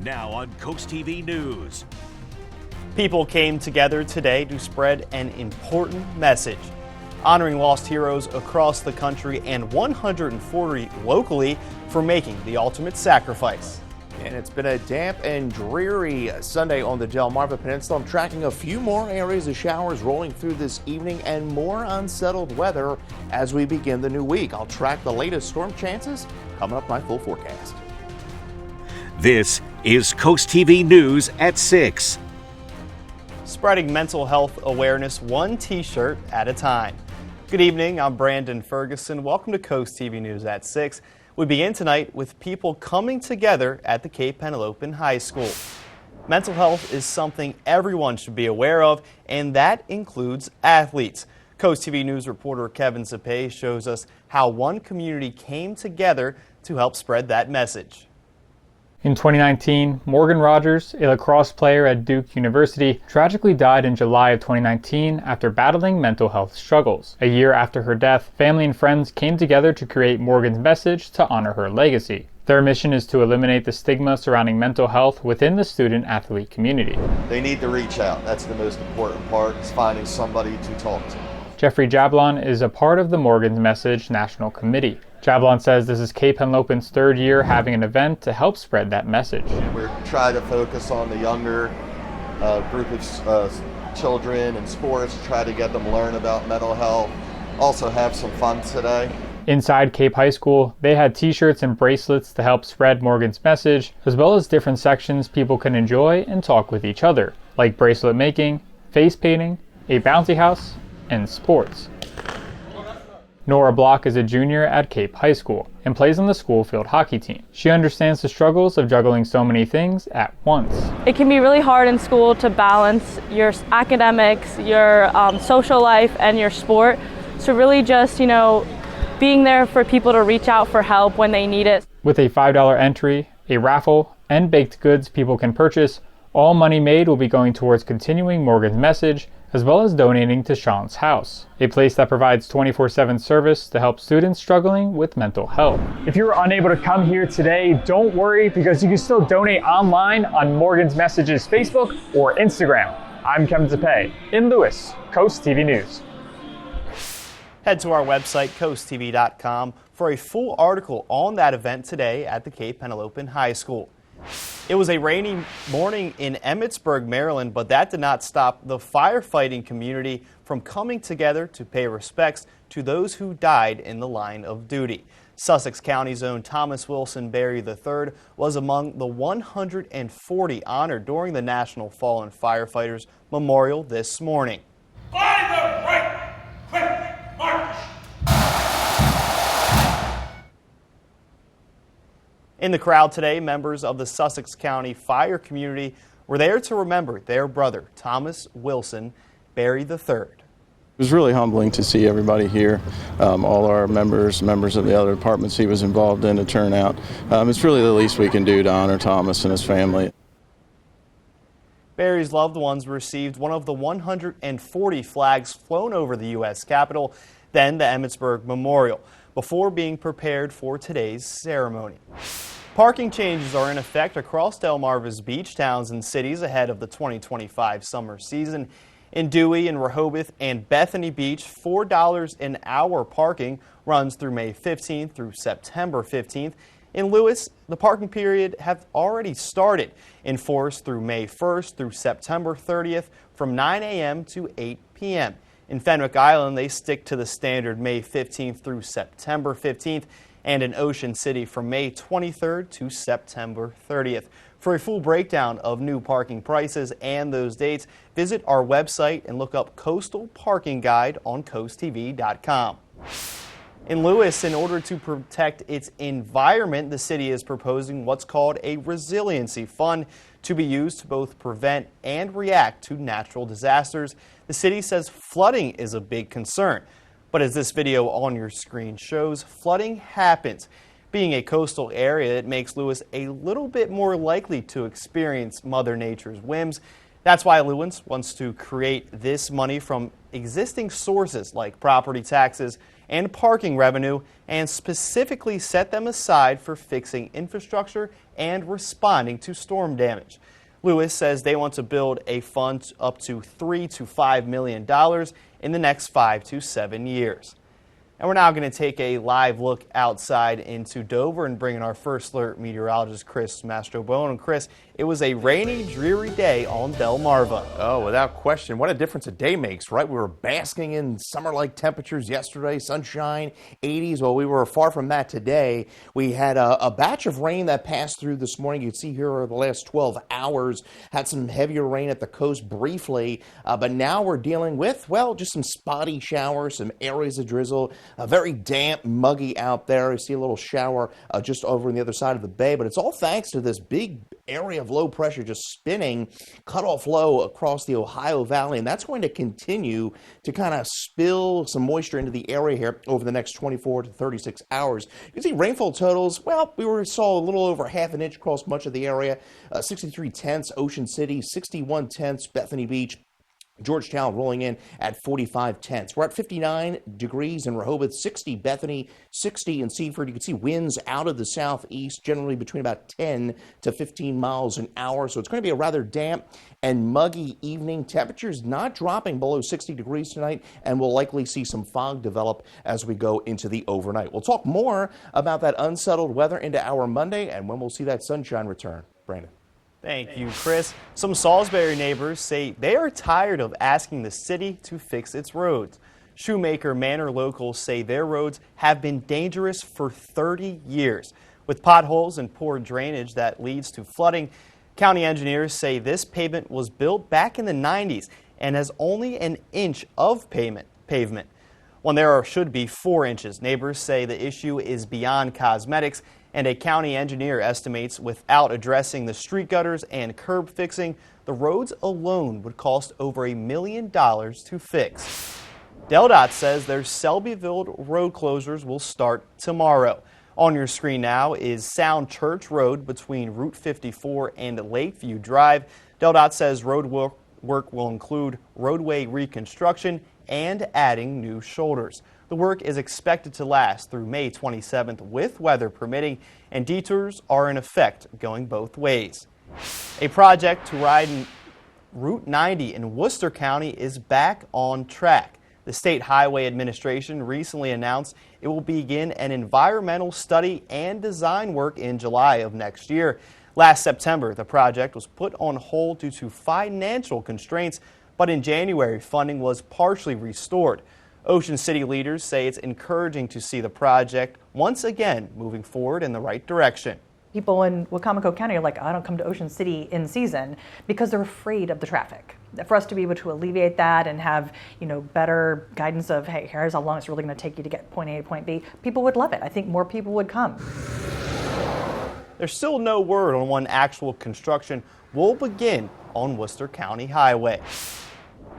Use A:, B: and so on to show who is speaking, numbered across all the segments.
A: Now on CoastTV News.
B: People came together today to spread an important message, honoring lost heroes across the country and 140 locally for making the ultimate sacrifice.
C: And it's been a damp and dreary Sunday on the Delmarva Peninsula. I'm tracking a few more areas of showers rolling through this evening and more unsettled weather as we begin the new week. I'll track the latest storm chances coming up my full forecast.
A: This is CoastTV News at 6.
B: Spreading mental health awareness one t-shirt at a time. Good evening, I'm Brandon Ferguson. Welcome to CoastTV News at 6. We begin tonight with people coming together at the Cape Henlopen High School. Mental health is something everyone should be aware of, and that includes athletes. CoastTV News reporter Kevin Zapay shows us how one community came together to help spread that message.
D: In 2019, Morgan Rogers, a lacrosse player at Duke University, tragically died in July of 2019 after battling mental health struggles. A year after her death, family and friends came together to create Morgan's message to honor her legacy. Their mission is to eliminate the stigma surrounding mental health within the student-athlete community.
E: They need to reach out. That's the most important part, is finding somebody to talk to.
D: Jeffrey Jablon is a part of the Morgan's Message National Committee. Jablon says this is Cape Henlopen's third year having an event to help spread that message.
E: We're trying to focus on the younger group of children and sports, try to get them learn about mental health, also have some fun today.
D: Inside Cape High School, they had t-shirts and bracelets to help spread Morgan's message, as well as different sections people can enjoy and talk with each other, like bracelet making, face painting, a bouncy house, and sports. Nora Block is a junior at Cape High School and plays on the school field hockey team. She understands the struggles of juggling so many things at once.
F: It can be really hard in school to balance your academics, your social life, and your sport. So really just, being there for people to reach out for help when they need it.
D: With a $5 entry, a raffle, and baked goods people can purchase, all money made will be going towards continuing Morgan's message, as well as donating to Sean's House, a place that provides 24/7 service to help students struggling with mental health.
G: If you were unable to come here today, don't worry, because you can still donate online on Morgan's Message's Facebook or Instagram. I'm Kevin Zapay in Lewis, CoastTV News.
B: Head to our website, coasttv.com, for a full article on that event today at the Cape Henlopen High School. It was a rainy morning in Emmitsburg, Maryland, but that did not stop the firefighting community from coming together to pay respects to those who died in the line of duty. Sussex County's own Thomas Wilson Berry III was among the 140 honored during the National Fallen Firefighters Memorial this morning.
H: By the right, quick march!
B: In the crowd today, members of the Sussex County fire community were there to remember their brother, Thomas Wilson Berry III.
I: It was really humbling to see everybody here, all our members of the other departments he was involved in, to turn out. It's really the least we can do to honor Thomas and his family.
B: Berry's loved ones received one of the 140 flags flown over the U.S. Capitol, then the Emmitsburg Memorial, before being prepared for today's ceremony. Parking changes are in effect across Delmarva's beach towns and cities ahead of the 2025 summer season. In Dewey and Rehoboth and Bethany Beach, $4 an hour parking runs through May 15th through September 15th. In Lewis, the parking period have already started, in force through May 1st through September 30th from 9 a.m. to 8 p.m. In Fenwick Island, they stick to the standard May 15th through September 15th, and in Ocean City from May 23rd to September 30th. For a full breakdown of new parking prices and those dates, visit our website and look up Coastal Parking Guide on coasttv.com. In Lewis, in order to protect its environment, the city is proposing what's called a resiliency fund to be used to both prevent and react to natural disasters. The city says flooding is a big concern. But as this video on your screen shows, flooding happens. Being a coastal area, it makes Lewis a little bit more likely to experience Mother Nature's whims. That's why Lewis wants to create this money from existing sources like property taxes and parking revenue and specifically set them aside for fixing infrastructure and responding to storm damage. Lewis says they want to build a fund up to $3 to $5 million in the next 5 to 7 years. And we're now going to take a live look outside into Dover and bring in our first alert meteorologist, Chris Mastrobone. And Chris, it was a rainy, dreary day on Delmarva.
C: Oh, without question. What a difference a day makes, right? We were basking in summer-like temperatures yesterday, sunshine, 80s. Well, we were far from that today. We had a batch of rain that passed through this morning. You can see here over the last 12 hours, had some heavier rain at the coast briefly. But now we're dealing with, well, just some spotty showers, some areas of drizzle. Very damp, muggy out there. You see a little shower just over on the other side of the bay, but it's all thanks to this big area of low pressure just spinning, cutoff low across the Ohio Valley, and that's going to continue to kind of spill some moisture into the area here over the next 24 to 36 hours. You can see rainfall totals, well, saw a little over ½ an inch across much of the area, 63/10 Ocean City, 61/10 Bethany Beach, Georgetown rolling in at 45/10. We're at 59 degrees in Rehoboth, 60 Bethany, 60 in Seaford. You can see winds out of the southeast, generally between about 10 to 15 miles an hour. So it's going to be a rather damp and muggy evening. Temperatures not dropping below 60 degrees tonight, and we'll likely see some fog develop as we go into the overnight. We'll talk more about that unsettled weather into our Monday and when we'll see that sunshine return. Brandon.
B: Thank you, Chris. Some Salisbury neighbors say they are tired of asking the city to fix its roads. Shoemaker Manor locals say their roads have been dangerous for 30 years. With potholes and poor drainage that leads to flooding, county engineers say this pavement was built back in the 90s and has only an inch of pavement when there should be 4 inches. Neighbors say the issue is beyond cosmetics, and a county engineer estimates without addressing the street gutters and curb fixing, the roads alone would cost over $1 million to fix. DelDOT says their Selbyville road closures will start tomorrow. On your screen now is Sound Church Road between Route 54 and Lakeview Drive. DelDOT says road work will include roadway reconstruction and adding new shoulders. The work is expected to last through May 27th with weather permitting, and detours are in effect going both ways. A project to widen Route 90 in Worcester County is back on track. The State Highway Administration recently announced it will begin an environmental study and design work in July of next year. Last September, the project was put on hold due to financial constraints, but in January, funding was partially restored. Ocean City leaders say it's encouraging to see the project once again moving forward in the right direction.
J: People in Wicomico County are like, I don't come to Ocean City in season because they're afraid of the traffic. For us to be able to alleviate that and have, better guidance of, hey, here's how long it's really going to take you to get point A to point B, people would love it. I think more people would come.
B: There's still no word on when actual construction will begin on Worcester County Highway.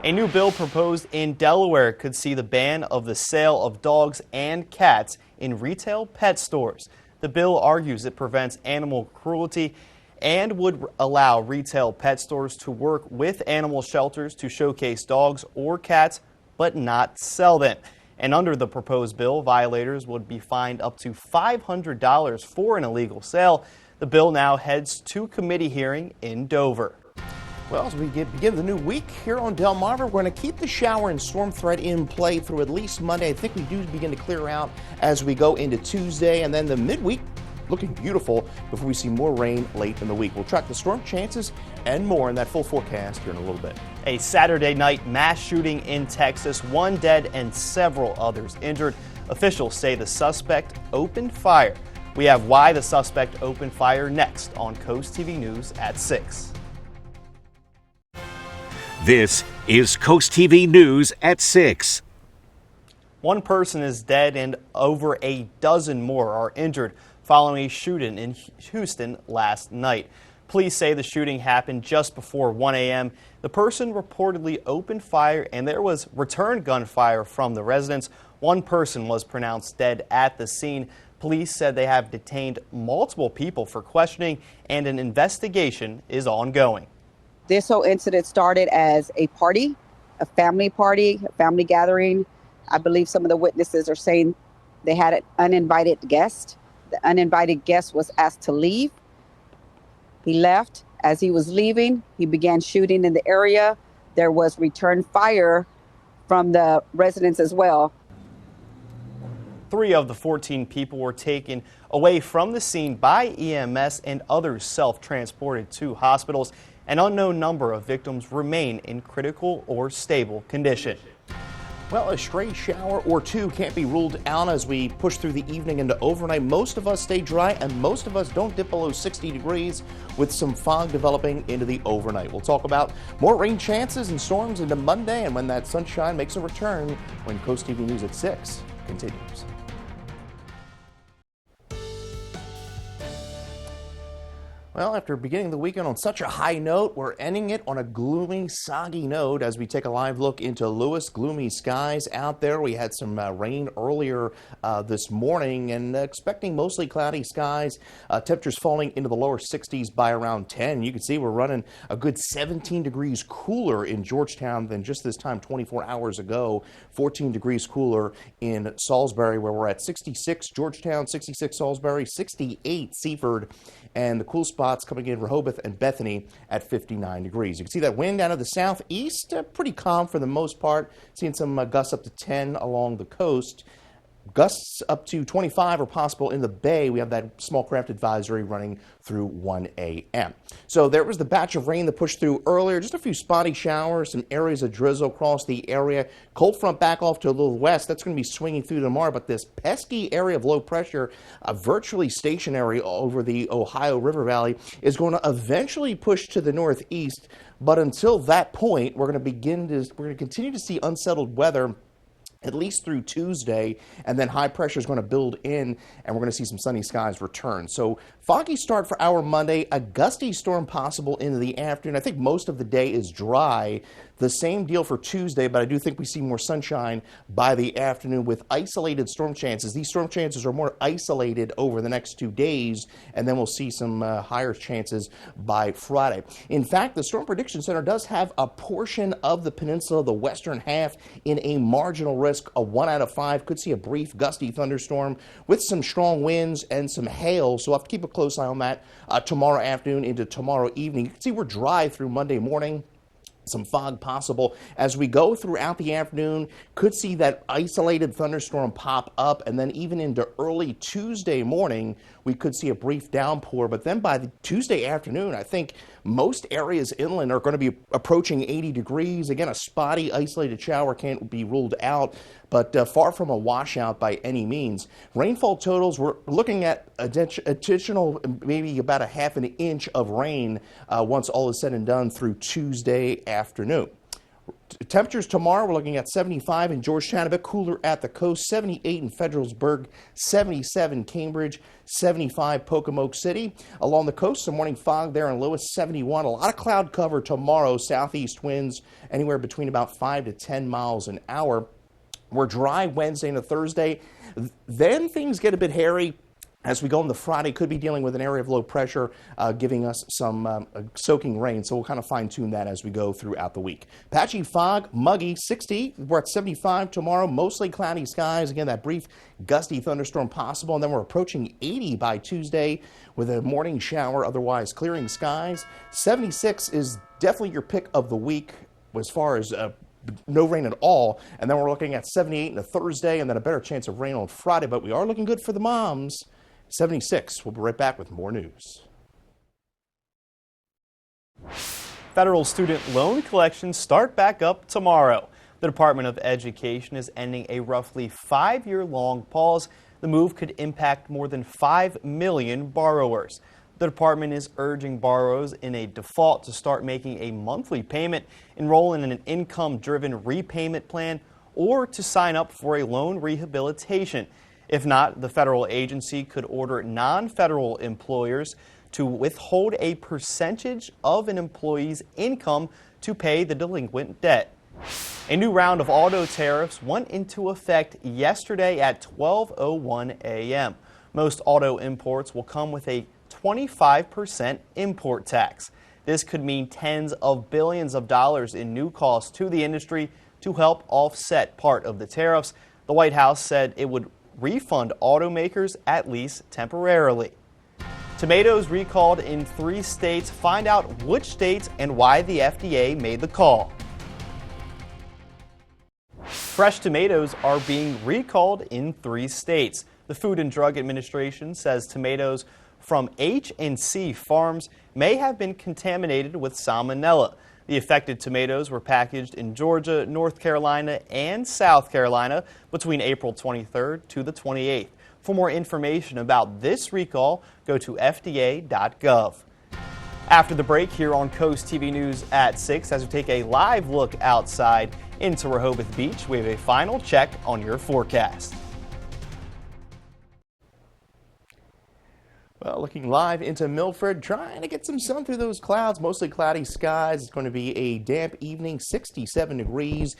B: A new bill proposed in Delaware could see the ban of the sale of dogs and cats in retail pet stores. The bill argues it prevents animal cruelty and would allow retail pet stores to work with animal shelters to showcase dogs or cats, but not sell them. And under the proposed bill, violators would be fined up to $500 for an illegal sale. The bill now heads to committee hearing in Dover.
C: Well, as we begin the new week here on Delmarva, we're going to keep the shower and storm threat in play through at least Monday. I think we do begin to clear out as we go into Tuesday, and then the midweek looking beautiful before we see more rain late in the week. We'll track the storm chances and more in that full forecast here in a little bit.
B: A Saturday night mass shooting in Texas, 1 dead and several others injured. Officials say the suspect opened fire. We have why the suspect opened fire next on CoastTV News at 6.
A: This is CoastTV News at 6.
B: 1 person is dead and over a dozen more are injured following a shooting in Houston last night. Police say the shooting happened just before 1 a.m. The person reportedly opened fire and there was return gunfire from the residents. 1 person was pronounced dead at the scene. Police said they have detained multiple people for questioning and an investigation is ongoing.
K: This whole incident started as a party, a family gathering. I believe some of the witnesses are saying they had an uninvited guest. The uninvited guest was asked to leave. He left. As he was leaving, he began shooting in the area. There was return fire from the residents as well.
B: 3 of the 14 people were taken away from the scene by EMS and others self-transported to hospitals. An unknown number of victims remain in critical or stable condition.
C: Well, a stray shower or two can't be ruled out as we push through the evening into overnight. Most of us stay dry and most of us don't dip below 60 degrees with some fog developing into the overnight. We'll talk about more rain chances and storms into Monday and when that sunshine makes a return when Coast TV News at 6 continues. Well, after beginning the weekend on such a high note, we're ending it on a gloomy, soggy note as we take a live look into Lewis. Gloomy skies out there. We had some rain earlier this morning and expecting mostly cloudy skies. Temperatures falling into the lower 60s by around 10. You can see we're running a good 17 degrees cooler in Georgetown than just this time 24 hours ago. 14 degrees cooler in Salisbury, where we're at 66 Georgetown, 66 Salisbury, 68 Seaford, and the cool spots coming in Rehoboth and Bethany at 59 degrees. You can see that wind out of the southeast, pretty calm for the most part. Seeing some gusts up to 10 along the coast. Gusts up to 25 are possible in the bay. We have that small craft advisory running through 1 a.m. So there was the batch of rain that pushed through earlier. Just a few spotty showers, some areas of drizzle across the area. Cold front back off to a little west. That's going to be swinging through tomorrow. But this pesky area of low pressure, virtually stationary over the Ohio River Valley, is going to eventually push to the northeast. But until that point, we're going to continue to see unsettled weather at least through Tuesday, and then high pressure is going to build in, and we're going to see some sunny skies return. So foggy start for our Monday, a gusty storm possible into the afternoon. I think most of the day is dry. The same deal for Tuesday, but I do think we see more sunshine by the afternoon with isolated storm chances. These storm chances are more isolated over the next 2 days, and then we'll see some higher chances by Friday. In fact, the Storm Prediction Center does have a portion of the peninsula, the western half, in a marginal risk of 1 out of 5. Could see a brief gusty thunderstorm with some strong winds and some hail, so we'll have to keep a close eye on that tomorrow afternoon into tomorrow evening. You can see we're dry through Monday morning. Some fog possible as we go throughout the afternoon. Could see that isolated thunderstorm pop up, and then even into early Tuesday morning, we could see a brief downpour. But then by the Tuesday afternoon, I think most areas inland are going to be approaching 80 degrees. Again, a spotty, isolated shower can't be ruled out, but far from a washout by any means. Rainfall totals, we're looking at additional, maybe about a half an inch of rain once all is said and done through Tuesday afternoon. Temperatures tomorrow, we're looking at 75 in Georgetown, a bit cooler at the coast, 78 in Federalsburg, 77 Cambridge, 75 Pocomoke City. Along the coast, some morning fog there in Lewis, 71. A lot of cloud cover tomorrow, southeast winds anywhere between about 5 to 10 miles an hour. We're dry Wednesday into Thursday. Then things get a bit hairy. As we go into Friday, could be dealing with an area of low pressure, giving us some soaking rain. So we'll kind of fine tune that as we go throughout the week. Patchy fog, muggy, 60. We're at 75 tomorrow. Mostly cloudy skies. Again, that brief gusty thunderstorm possible. And then we're approaching 80 by Tuesday with a morning shower, otherwise clearing skies. 76 is definitely your pick of the week as far as no rain at all. And then we're looking at 78 on a Thursday and then a better chance of rain on Friday. But we are looking good for the moms. 76. We'll be right back with more news.
B: Federal student loan collections start back up tomorrow. The Department of Education is ending a roughly 5-year-long pause. The move could impact more than 5 million borrowers. The department is urging borrowers in a default to start making a monthly payment, enroll in an income-driven repayment plan, or to sign up for a loan rehabilitation. If not, the federal agency could order non-federal employers to withhold a percentage of an employee's income to pay the delinquent debt. A new round of auto tariffs went into effect yesterday at 12:01 a.m. Most auto imports will come with a 25% import tax. This could mean tens of billions of dollars in new costs to the industry to help offset part of the tariffs. The White House said it would refund automakers at least temporarily. Tomatoes recalled in 3 states. Find out which states and why the FDA made the call. Fresh tomatoes are being recalled in 3 states. The Food and Drug Administration says tomatoes from H&C farms may have been contaminated with salmonella. The affected tomatoes were packaged in Georgia, North Carolina, and South Carolina between April 23rd to the 28th. For more information about this recall, go to fda.gov. After the break here on Coast TV News at 6, as we take a live look outside into Rehoboth Beach, we have a final check on your forecast.
C: Well, looking live into Milford, trying to get some sun through those clouds. Mostly cloudy skies. It's going to be a damp evening, 67 degrees.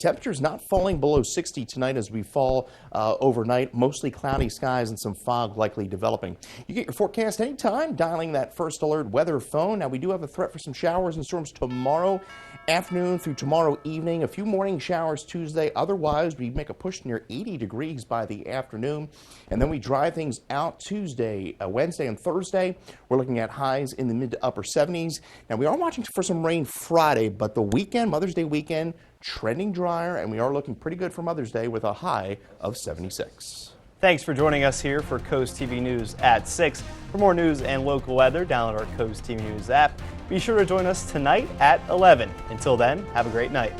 C: Temperatures not falling below 60 tonight as we fall overnight. Mostly cloudy skies and some fog likely developing. You get your forecast anytime, dialing that First Alert weather phone. Now, we do have a threat for some showers and storms tomorrow afternoon through tomorrow evening. A few morning showers Tuesday. Otherwise, we make a push near 80 degrees by the afternoon. And then we dry things out Tuesday, Wednesday, and Thursday. We're looking at highs in the mid to upper 70s. Now, we are watching for some rain Friday, but the weekend, Mother's Day weekend, trending drier, and we are looking pretty good for Mother's Day with a high of 76.
B: Thanks for joining us here for Coast TV News at 6. For more news and local weather, download our Coast TV News app. Be sure to join us tonight at 11. Until then, have a great night.